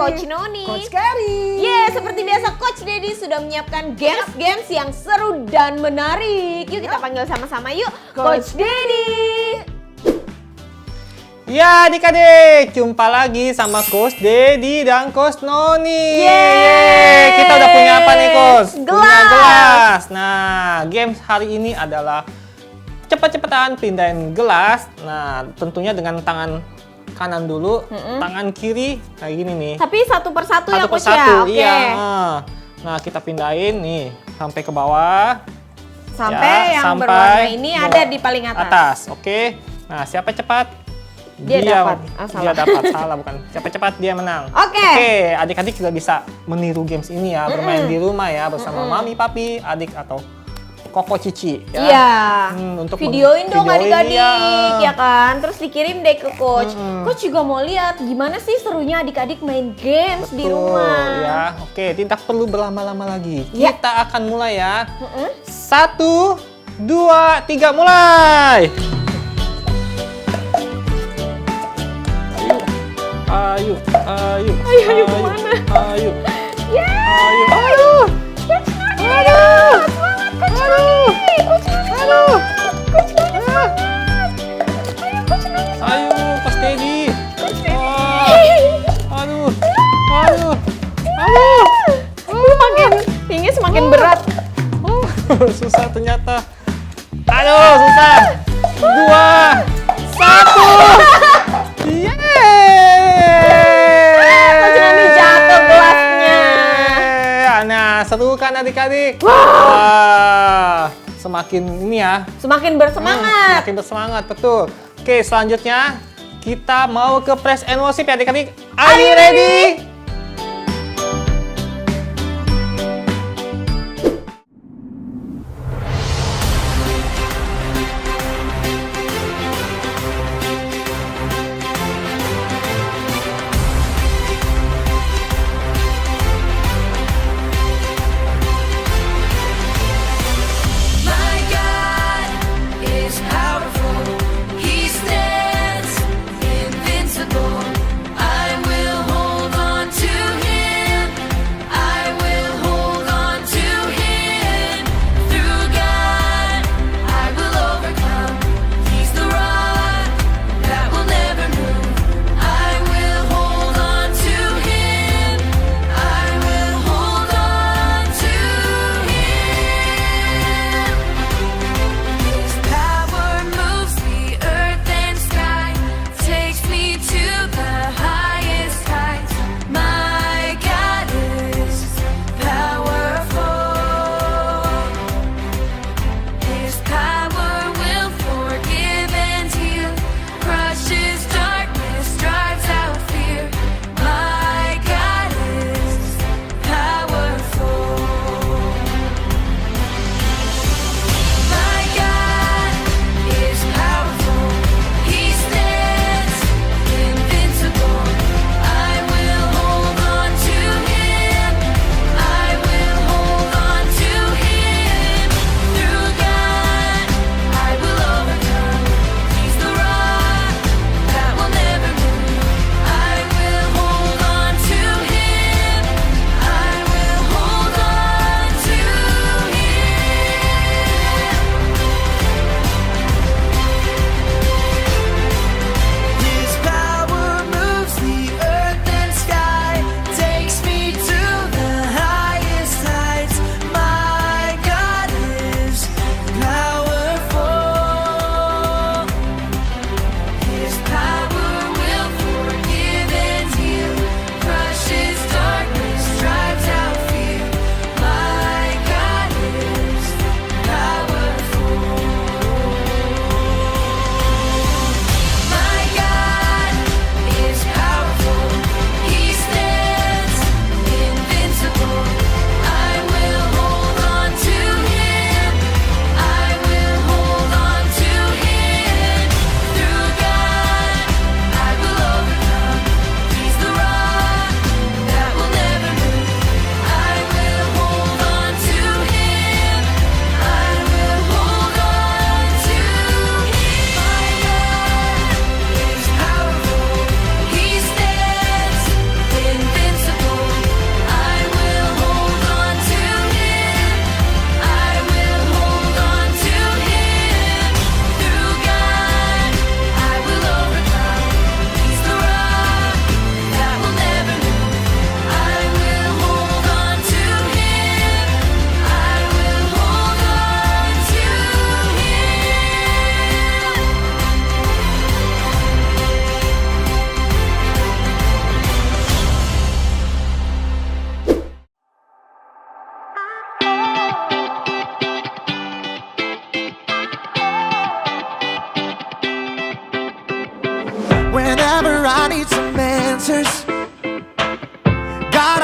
Coach Noni, Coach Kari. seperti biasa Coach Dedi sudah menyiapkan games yang seru dan menarik. Yuk kita panggil sama-sama yuk, Coach Dedi. Ya adik-adik, jumpa lagi sama Coach Dedi dan Coach Noni. Kita udah punya apa nih Coach? Punya gelas. Nah, games hari ini adalah cepet-cepetan pindahin gelas. Nah, tentunya dengan tangan kanan dulu, tangan kiri kayak gini nih. Tapi satu persatu ya Coach persatu, ya? iya. Nah, kita pindahin nih sampai ke bawah. Sampai yang sampai berwarna ini ada di paling atas. Oke. Nah, siapa cepat? Dia dapat. Dia dapat, salah bukan. Siapa cepat dia menang. Oke. Adik-adik juga bisa meniru games ini ya, bermain di rumah ya bersama mami, papi, adik atau koko cici ya. Iya. Untuk videoin dong videoin, adik-adik ya kan. Terus dikirim deh ke Coach. Coach juga mau lihat gimana sih serunya adik-adik main games di rumah. Ya, oke, tidak perlu berlama-lama lagi. Ya. Kita akan mulai ya. 1, 2, 3, mulai. Ayo kemana? Ayo. Ya. Ayo. Coach Noni. Aduh. Semangat Coach Noni. Coach Noni semangat. Coach Noni semangat. Ayo Coach Noni. Ayo, Coach Dedi. Aduh. Makin tinggi semakin berat. Susah ternyata. Aduh, susah. 2, 1. Coach Noni jatuh gelasnya. Nah, seru kan adik-adik? Wah, semakin ini ya. Semakin bersemangat. Semakin bersemangat, betul. Oke, selanjutnya kita mau ke press and worship ya adik-adik. Are you ready? My God is powerful. He stands invincible. I will hold on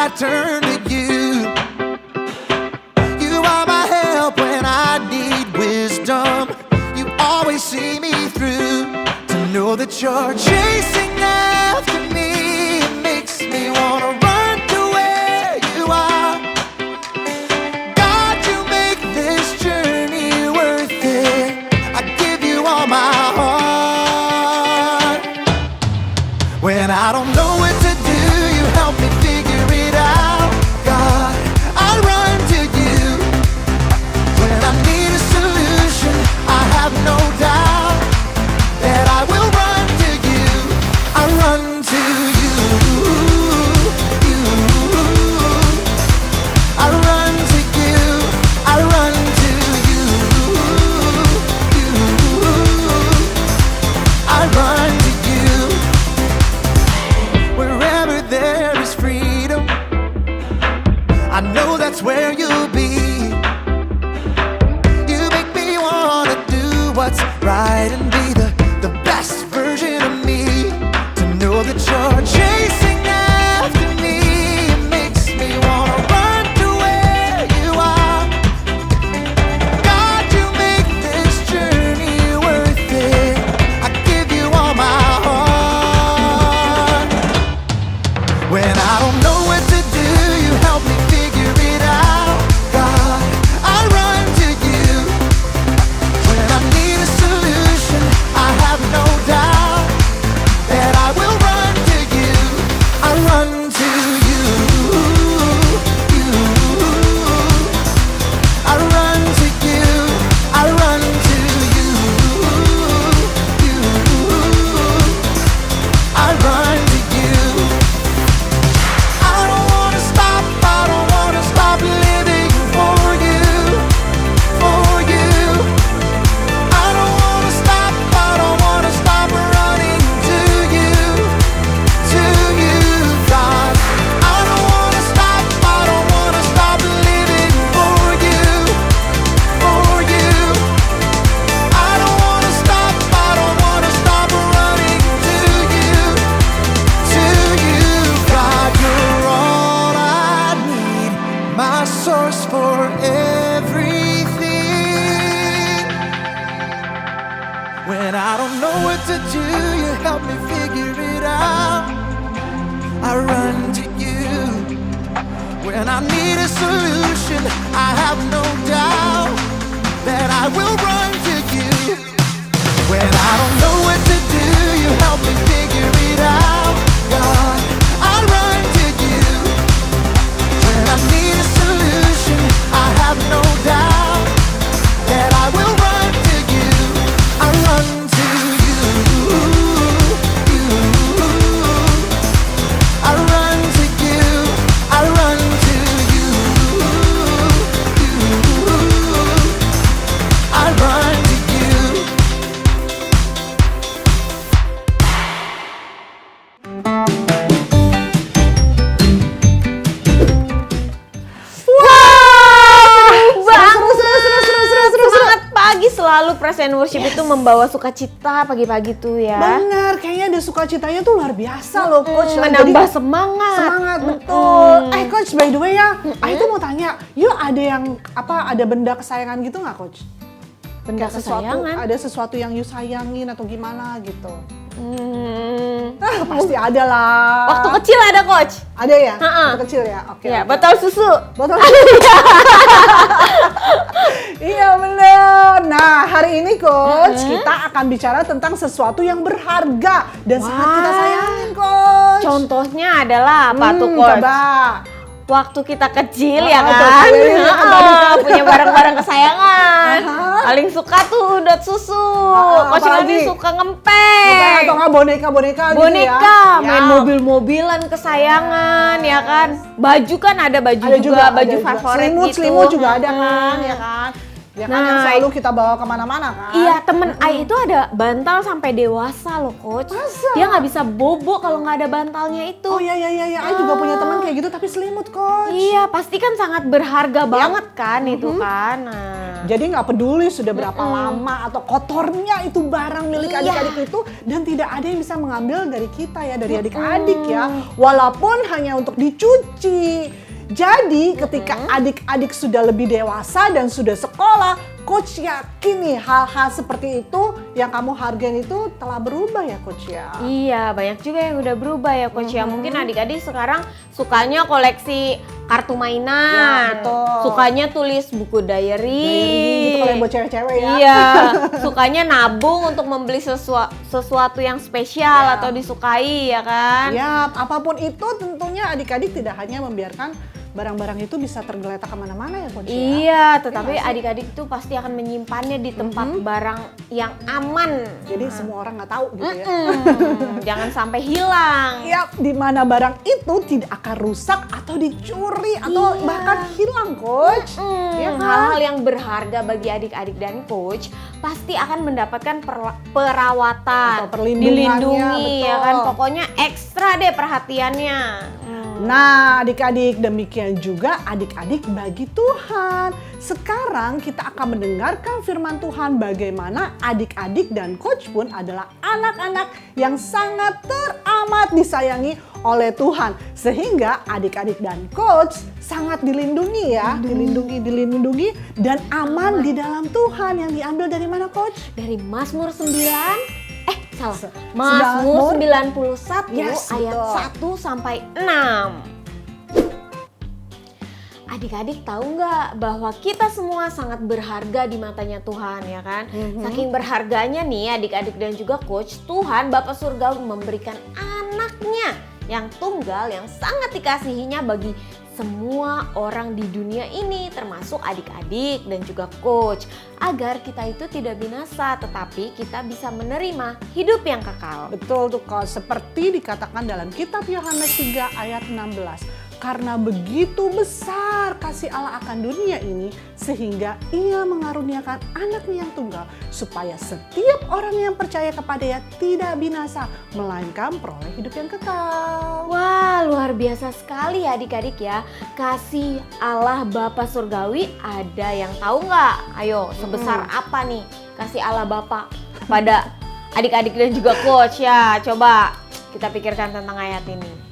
I turn to you. You are my help when I need wisdom. You always see me through. To know that you're chasing after me, it makes me wanna run to where you are. God, you make this journey worth it. I give you all my heart. When I don't know what to do, you help me figure it out. God, I run to you. When I need a solution, I have no doubt that I will run to you. I run to you. You. I run to you. I run to you. You. I run to you. Wherever there is freedom, I know that's where you'll be. You make me wanna do what's right and be the best version of me. To know that you're chasing after me, it makes me wanna run to where you are. God, you make this journey worth it. I give you all my heart. When I don't know what to do, you help me figure it out. God, I run to you. When I need a solution, I have no doubt that I will run to you. I run to you. You. I run to you. I run to you. You. I run to you. I don't wanna stop. I don't wanna stop living for you. For you. I don't wanna stop. I don't wanna stop running to you. To you, God. I don't wanna stop. I don't wanna stop living for you. For you. I don't wanna stop. I don't wanna stop running to you. To you, God. You're all I need. My source for everything. When I don't know what to do, you help me figure it out. I run to you. When I need a solution, I have no doubt that I will run to you. When I don't know what to do, you help me figure it out. God, I run to you. When I need a solution, I have no doubt that I will run to you. I run to you. You. I run to you. I run to you. You. I run to you. Semangat pagi selalu Praise and Worship itu membawa sukacita pagi-pagi tuh ya. Bener, kayaknya ada sukacitanya tuh luar biasa loh Coach. Menambah Jadi, semangat. semangat, betul. Coach, by the way ya, itu mau tanya, yuk ada yang ada benda kesayangan gitu nggak Coach? Benda Kayak sesuatu, kesayangan. ada sesuatu yang you sayangin atau gimana gitu? Hmm. Pasti ada lah. Waktu kecil ada Coach. Ada ya? Ha-ha. Waktu kecil ya? Oke. Ya, oke. botol susu. Botol. Iya bener. Nah hari ini Coach, kita akan bicara tentang sesuatu yang berharga dan sangat kita sayangin Coach. Contohnya adalah apa tuh Coach? Coba. Waktu kita kecil Oh, ya betul. kan? Iya, iya, kan tadi kan. Punya barang-barang kesayangan. Aha. Paling suka tuh dot susu. Coach apalagi? Noni suka ngempeng. Atau nggak boneka-boneka gitu ya? Boneka, main Ya. mobil-mobilan kesayangan ya kan. Baju kan ada baju Ada juga, ada baju juga. favorit gitu. Selimut juga ada kan, Hmm. ya kan? Ya kan Nah, yang selalu kita bawa kemana-mana kan? Iya, temen Ai itu ada bantal sampai dewasa loh Coach. Masa? Dia nggak bisa bobo kalau nggak ada bantalnya itu. Oh iya, Ai juga punya teman kayak gitu tapi selimut Coach. Iya, pasti kan sangat berharga banget kan itu kan. Nah. Jadi nggak peduli sudah berapa lama atau kotornya itu barang milik Iya. adik-adik itu, dan tidak ada yang bisa mengambil dari kita ya, dari adik-adik ya, walaupun hanya untuk dicuci. Jadi ketika adik-adik sudah lebih dewasa dan sudah sekolah, Coach yakin nih hal-hal seperti itu yang kamu hargain itu telah berubah ya Coach ya. Iya, banyak juga yang udah berubah ya Coach ya. Mungkin adik-adik sekarang sukanya koleksi kartu mainan, Ya, betul. sukanya tulis buku diary. Diary gitu kalau yang buat cewek-cewek ya. Iya, sukanya nabung untuk membeli sesuatu yang spesial Ya. atau disukai ya kan? Ya, apapun itu tentunya adik-adik tidak hanya membiarkan barang-barang itu bisa tergeletak kemana-mana ya Coach ya. Iya, tetapi adik-adik itu pasti akan menyimpannya di tempat barang yang aman. Jadi semua orang nggak tahu gitu ya. Jangan sampai hilang. Ya, di mana barang itu tidak akan rusak atau dicuri atau Iya. bahkan hilang Coach. Ya kan? Hal-hal yang berharga bagi adik-adik dan coach pasti akan mendapatkan perawatan, Atau perlindungannya, dilindungi ya betul. kan. Pokoknya ekstra deh perhatiannya. Nah, adik-adik, demikian juga adik-adik bagi Tuhan. Sekarang kita akan mendengarkan firman Tuhan bagaimana adik-adik dan coach pun adalah anak-anak yang sangat teramat disayangi oleh Tuhan. Sehingga adik-adik dan coach sangat dilindungi ya, dilindungi dan aman di dalam Tuhan. Yang diambil dari mana Coach? Dari Mazmur 9 salah. Mazmur Mazmur 91 Yes, ayat betul. 1 sampai 6. Adik-adik tahu nggak bahwa kita semua sangat berharga di matanya Tuhan ya kan? Saking berharganya nih adik-adik dan juga coach, Tuhan Bapa Surgawi memberikan anaknya yang tunggal yang sangat dikasihinya bagi semua orang di dunia ini, termasuk adik-adik dan juga coach, agar kita itu tidak binasa tetapi kita bisa menerima hidup yang kekal. Betul tuh Coach, seperti dikatakan dalam kitab Yohanes 3 ayat 16. Karena begitu besar kasih Allah akan dunia ini, sehingga Ia mengaruniakan anaknya yang tunggal, supaya setiap orang yang percaya kepadanya tidak binasa, melainkan peroleh hidup yang kekal. Wah, luar biasa sekali ya adik-adik ya. Kasih Allah Bapa Surgawi, ada yang tahu nggak? Ayo, sebesar apa nih kasih Allah Bapa pada adik-adik dan juga coach ya? Coba kita pikirkan tentang ayat ini.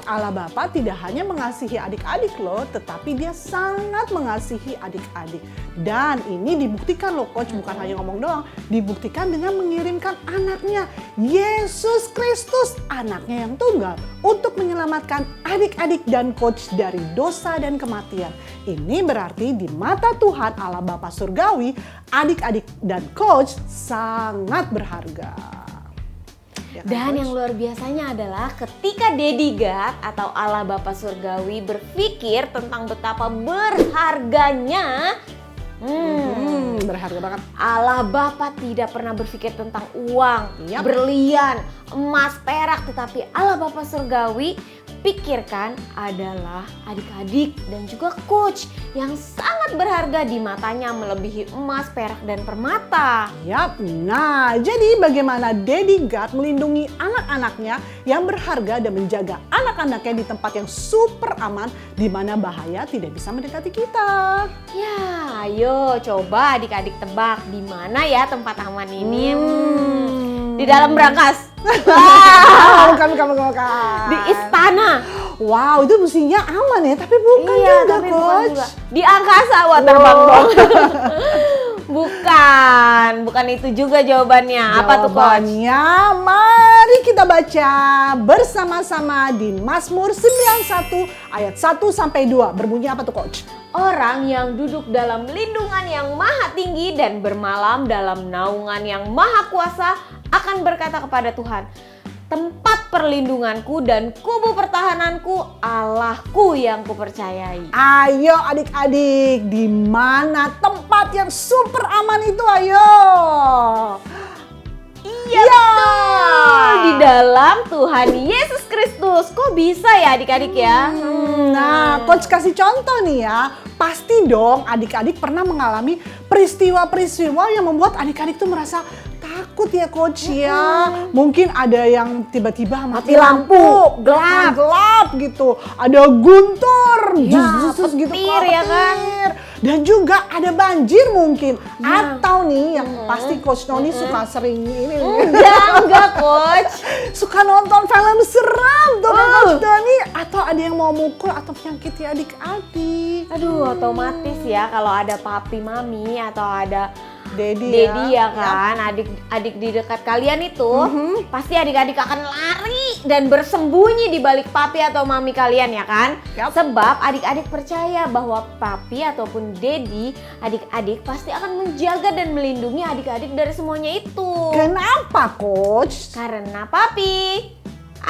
Allah Bapa tidak hanya mengasihi adik-adik loh, tetapi Dia sangat mengasihi adik-adik. Dan ini dibuktikan loh Coach, bukan hanya ngomong doang, dibuktikan dengan mengirimkan anaknya, Yesus Kristus, anaknya yang tunggal, untuk menyelamatkan adik-adik dan Coach dari dosa dan kematian. Ini berarti di mata Tuhan Allah Bapa Surgawi, adik-adik dan Coach sangat berharga. Ya kan, Dan Coach? yang luar biasanya adalah ketika Daddy God atau Allah Bapa Surgawi berpikir tentang betapa berharganya, berharga banget. Allah Bapa tidak pernah berpikir tentang uang, Yap. berlian, emas, perak, tetapi Allah Bapa Surgawi pikirkan adalah adik-adik dan juga coach yang sangat berharga di matanya melebihi emas, perak, dan permata. Yap, nah jadi bagaimana Daddy God melindungi anak-anaknya yang berharga dan menjaga anak-anaknya di tempat yang super aman di mana bahaya tidak bisa mendekati kita. Ya, ayo coba adik-adik tebak di mana ya tempat aman ini? Di dalam brankas. Bukan. Di istana. Wow, itu mestinya aman ya, tapi bukan Iya, juga tapi bukan Coach. juga. Di angkasa, wah terbang dong. Bukan itu juga jawabannya. Apa tuh Coach? Jawabannya, mari kita baca bersama-sama di Mazmur 91 ayat 1 sampai 2. Berbunyi apa tuh Coach? Orang yang duduk dalam lindungan yang maha tinggi dan bermalam dalam naungan yang maha kuasa akan berkata kepada Tuhan, tempat perlindunganku dan kubu pertahananku, Allahku yang kupercayai. Ayo adik-adik, di mana tempat yang super aman itu? Ayo. Iya betul, di dalam Tuhan Yesus Kristus. Kok bisa ya adik-adik ya? Nah, Coach kasih contoh nih ya. Pasti dong adik-adik pernah mengalami peristiwa-peristiwa yang membuat adik-adik tuh merasa takut ya Coach ya. Mungkin ada yang tiba-tiba mati lampu, gelap gitu. Ada guntur, Ya, jus gitu, petir ya kan. petir. Dan juga ada banjir mungkin. Ya. Atau nih yang pasti Coach Noni suka sering ini. Enggak, Coach. Suka nonton film seram tuh kan Coach Noni. Atau ada yang mau mukul atau menyakiti adik-adik. Aduh, otomatis ya kalau ada papi mami atau ada Dedi ya kan, adik-adik di dekat kalian itu pasti adik-adik akan lari dan bersembunyi di balik papi atau mami kalian ya kan? Yap. Sebab adik-adik percaya bahwa papi ataupun dedi adik-adik pasti akan menjaga dan melindungi adik-adik dari semuanya itu. Kenapa Coach? Karena papi,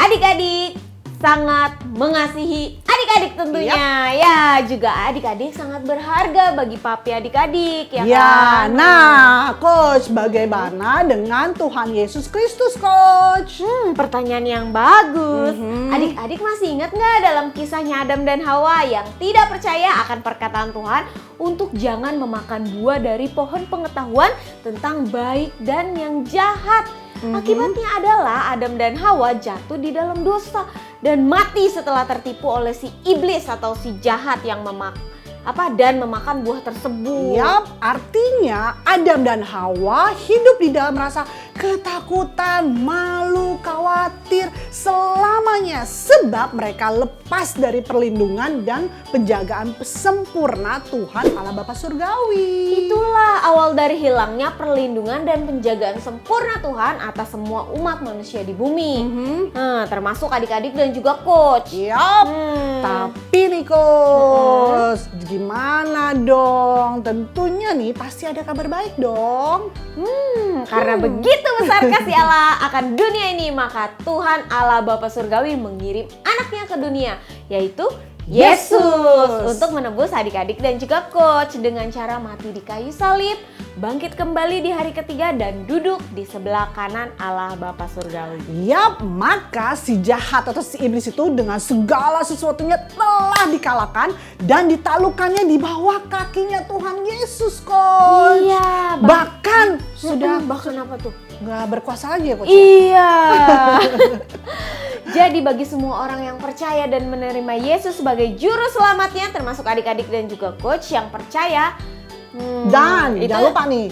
adik-adik sangat mengasihi adik-adik tentunya. Ya, juga adik-adik sangat berharga bagi papi adik-adik ya kan. Nah Coach, bagaimana dengan Tuhan Yesus Kristus Coach? Pertanyaan yang bagus. Adik-adik masih ingat nggak dalam kisahnya Adam dan Hawa yang tidak percaya akan perkataan Tuhan untuk jangan memakan buah dari pohon pengetahuan tentang baik dan yang jahat? Akibatnya adalah Adam dan Hawa jatuh di dalam dosa dan mati setelah tertipu oleh si iblis atau si jahat yang memakan buah tersebut. Yap, artinya Adam dan Hawa hidup di dalam rasa ketakutan, malu, khawatir selamanya sebab mereka lepas dari perlindungan dan penjagaan sempurna Tuhan Allah Bapa Surgawi. Itulah awal dari hilangnya perlindungan dan penjagaan sempurna Tuhan atas semua umat manusia di bumi. Termasuk adik-adik dan juga coach. Yap, tapi nih Coach, gimana dong? Tentunya nih pasti ada kabar baik dong. Karena begitu besar kasih Allah akan dunia ini, maka Tuhan Allah Bapa Surgawi mengirim anaknya ke dunia, yaitu Yesus untuk menebus adik-adik dan juga coach dengan cara mati di kayu salib, bangkit kembali di hari ketiga dan duduk di sebelah kanan Allah Bapa Surgawi. Yap, maka si jahat atau si iblis itu dengan segala sesuatunya telah dikalahkan dan ditaklukkannya di bawah kakinya Tuhan Yesus, Coach. Iya, Bahkan sudah bahkan apa tuh? nggak berkuasa lagi ya, Coach. Iya. Jadi bagi semua orang yang percaya dan menerima Yesus sebagai juru selamatnya, termasuk adik-adik dan juga coach yang percaya. Dan itu, jangan lupa nih,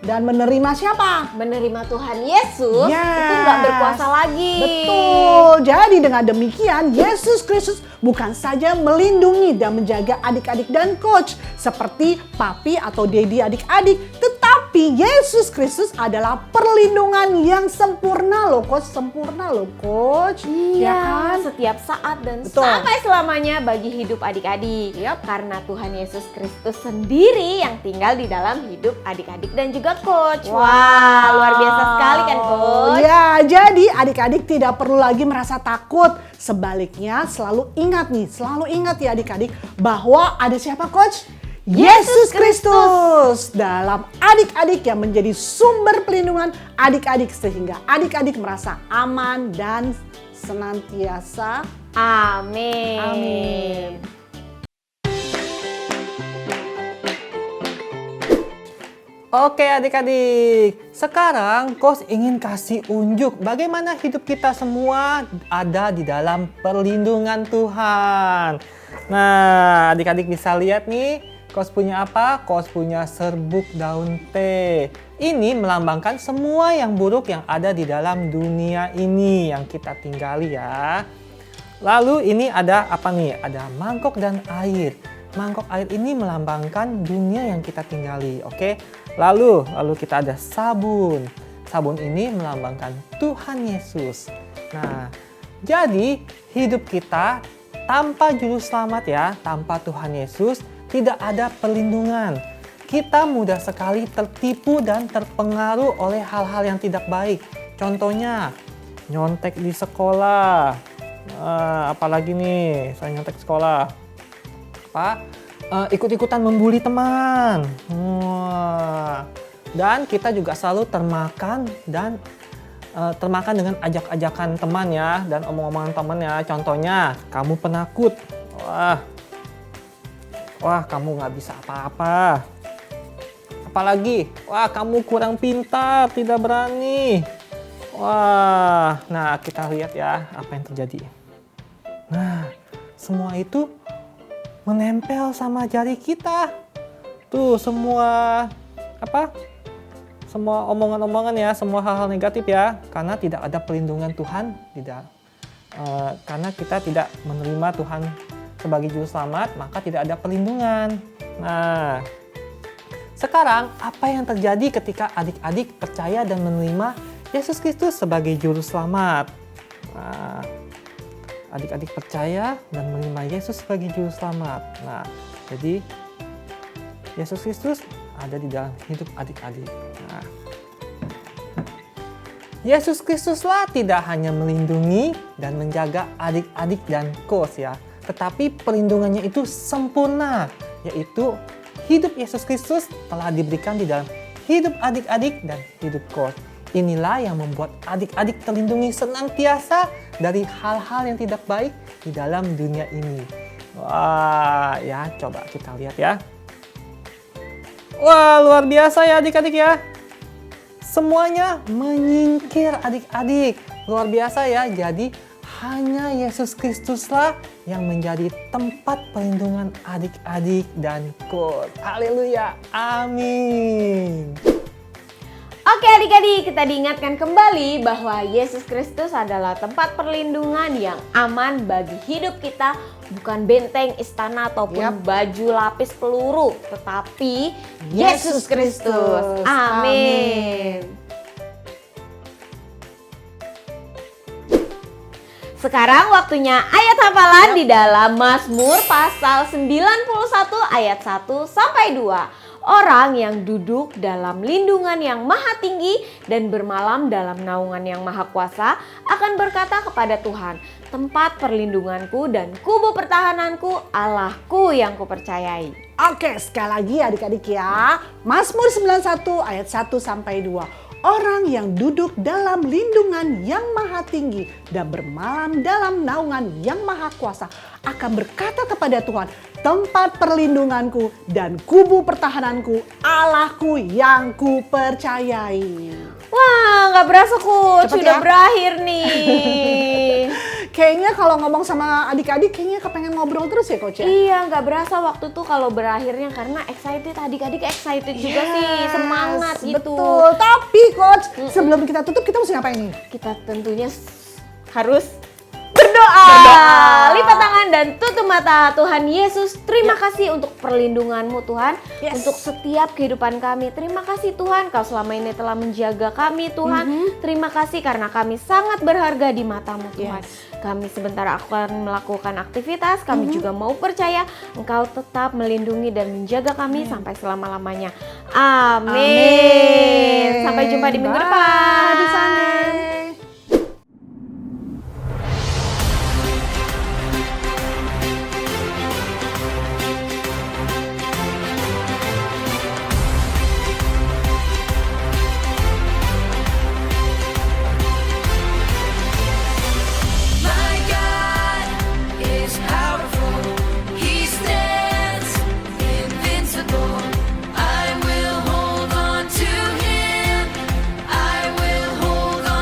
dan menerima siapa? menerima Tuhan Yesus Yes. itu nggak berkuasa lagi. Betul. Jadi dengan demikian Yesus Kristus bukan saja melindungi dan menjaga adik-adik dan coach seperti papi atau dedi adik-adik, tetapi Yesus Kristus adalah perlindungan yang sempurna loh coach, Iya, ya kan? setiap saat dan Betul. sampai selamanya bagi hidup adik-adik. Karena Tuhan Yesus Kristus sendiri yang tinggal di dalam hidup adik-adik dan juga coach. Wah, luar biasa sekali kan coach? Ya, jadi adik-adik tidak perlu lagi merasa takut. Sebaliknya selalu ingat ya adik-adik bahwa ada siapa coach? Yesus Kristus dalam adik-adik yang menjadi sumber perlindungan adik-adik sehingga adik-adik merasa aman dan senantiasa. Amin. Amin. Oke adik-adik, sekarang Coach ingin kasih unjuk bagaimana hidup kita semua ada di dalam perlindungan Tuhan. Nah, adik-adik bisa lihat nih, Coach punya apa? Coach punya serbuk daun teh. Ini melambangkan semua yang buruk yang ada di dalam dunia ini yang kita tinggali ya. Lalu ini ada apa nih? Ada mangkok dan air. Mangkok air ini melambangkan dunia yang kita tinggali, oke? Lalu kita ada sabun. Sabun ini melambangkan Tuhan Yesus. Nah, jadi hidup kita tanpa juru selamat ya, tanpa Tuhan Yesus tidak ada perlindungan. Kita mudah sekali tertipu dan terpengaruh oleh hal-hal yang tidak baik. Contohnya, nyontek di sekolah. Apalagi nih, saya nyontek di sekolah. Ikut-ikutan membuli teman. Dan kita juga selalu termakan dengan ajak-ajakan teman ya dan omong-omongan teman ya. Contohnya, kamu penakut. Wah, kamu nggak bisa apa-apa. Apalagi, wah kamu kurang pintar, tidak berani. Wah, nah kita lihat ya apa yang terjadi. Nah, semua itu menempel sama jari kita. Tuh semua semua omongan-omongan ya, semua hal-hal negatif ya, karena tidak ada perlindungan Tuhan, karena kita tidak menerima Tuhan sebagai juru selamat, maka tidak ada perlindungan. Nah, sekarang apa yang terjadi ketika adik-adik percaya dan menerima Yesus Kristus sebagai juru selamat? Nah, adik-adik percaya dan menerima Yesus sebagai juru selamat. Nah, jadi Yesus Kristus ada di dalam hidup adik-adik. Nah, Yesus Kristuslah tidak hanya melindungi dan menjaga adik-adik dan coach ya, tetapi perlindungannya itu sempurna, yaitu hidup Yesus Kristus telah diberikan di dalam hidup adik-adik dan hidup coach. Inilah yang membuat adik-adik terlindungi senantiasa dari hal-hal yang tidak baik di dalam dunia ini. Wah, ya coba kita lihat ya. Wah, luar biasa ya adik-adik ya. Semuanya menyingkir adik-adik. Luar biasa ya. Jadi hanya Yesus Kristuslah yang menjadi tempat perlindungan adik-adik dan coach. Haleluya. Amin. Oke adik-adik, kita diingatkan kembali bahwa Yesus Kristus adalah tempat perlindungan yang aman bagi hidup kita, bukan benteng, istana, ataupun baju lapis peluru, tetapi Yesus Kristus. Amin. Sekarang waktunya ayat hafalan di dalam Mazmur pasal 91 ayat 1 sampai 2. Orang yang duduk dalam lindungan yang maha tinggi dan bermalam dalam naungan yang maha kuasa akan berkata kepada Tuhan, tempat perlindunganku dan kubu pertahananku, Allahku yang kupercayai. Oke, sekali lagi adik-adik ya. Mazmur 91 ayat 1 sampai 2. Orang yang duduk dalam lindungan yang maha tinggi dan bermalam dalam naungan yang maha kuasa akan berkata kepada Tuhan, tempat perlindunganku dan kubu pertahananku, Allahku yang kupercayai. Wah, nggak berasa Coach, Cepet sudah ya. berakhir nih. Kayaknya kalau ngomong sama adik-adik kayaknya kepengen ngobrol terus ya Coach ya? Iya, nggak berasa waktu tuh kalau berakhirnya karena excited, adik-adik excited juga sih, semangat gitu. Betul, tapi Coach sebelum kita tutup kita mesti ngapain nih? Kita tentunya harus berdoa. Lipat tangan dan tutup mata. Tuhan Yesus, terima kasih untuk perlindungan-Mu Tuhan, untuk setiap kehidupan kami. Terima kasih Tuhan, Kau selama ini telah menjaga kami Tuhan. Terima kasih karena kami sangat berharga di mata-Mu Tuhan. Kami sebentar akan melakukan aktivitas, kami juga mau percaya Engkau tetap melindungi dan menjaga kami sampai selama-lamanya. Amin. Sampai jumpa di minggu depan. Happy Sunday. My God is powerful. He stands invincible. I will hold on to Him. I will hold on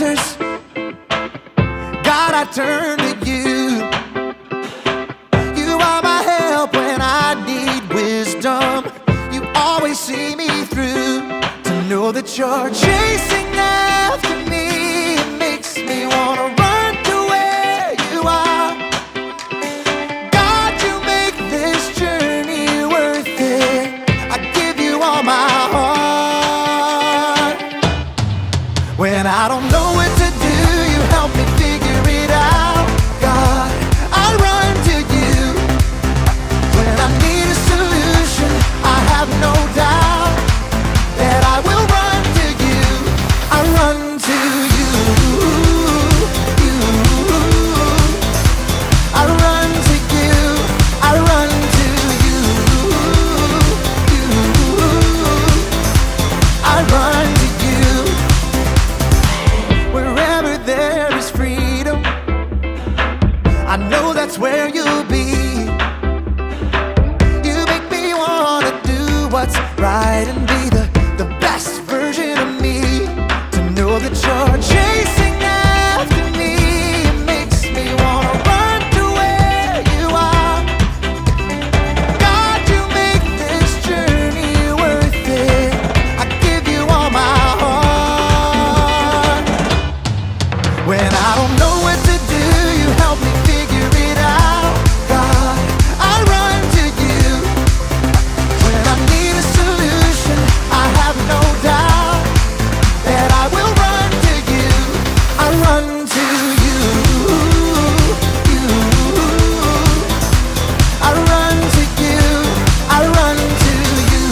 answers. God, I turn to you. You are my help when I need wisdom. You always see me through. To know that you're chasing after me, it makes me wanna run to where you are. God, you make this journey worth it. I give you all my heart. When I don't know what to do, you help me figure it out. God, I run to you. When I need a solution, I have no doubt that I will run to you. I run to you. You. I run to you. I run to you. You. I run to you. Wherever there is freedom, I know that's where you'll be. You make me wanna do what's right and be the best version of me. To know that you're chasing after me, it makes me wanna run to where you are. God, you make this journey worth it. I give you all my heart. When I don't know what to do, you help me figure it out. God, I run to you. When I need a solution, I have no doubt that I will run to you. I run to you. You. I run to you. I run to you.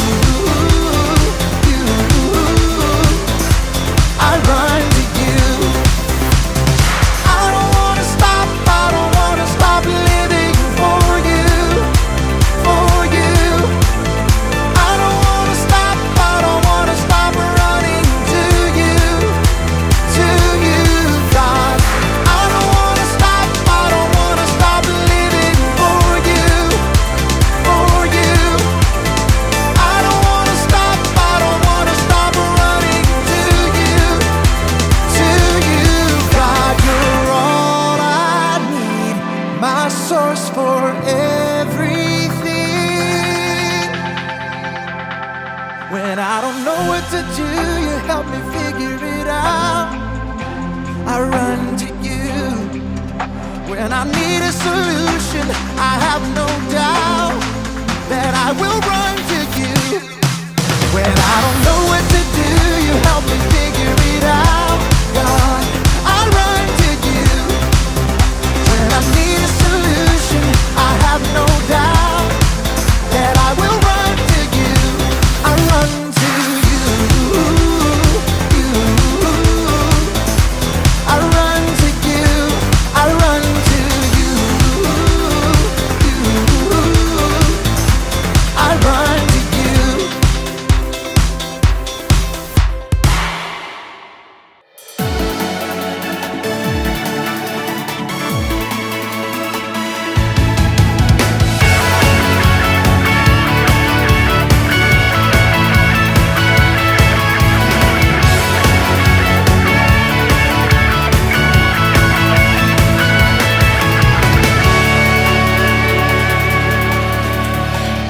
You. I run to you. I don't wanna stop, I don't wanna stop living for you, for you. I don't wanna stop, I don't wanna stop running to you, God. I don't wanna stop, I don't wanna stop living for you, for you. I don't wanna stop, I don't wanna stop running to you, God. You're all I need, my source for everything. When I don't know what to do, you help me figure it out. I run to you. When I need a solution, I have no doubt that I will run to you. When I don't know what to do, you help me figure it out. God, I run to you. When I need a solution, I have no doubt that I will run to you. I run to you. You. I run to you. I run to you. You. I run to you.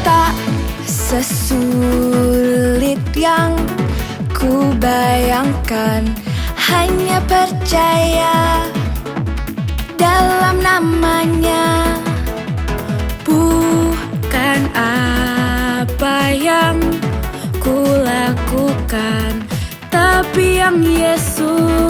Tak sesulit yang ku bayangkan, hanya percaya dalam namanya. Bukan apa yang ku lakukan, tapi yang Yesus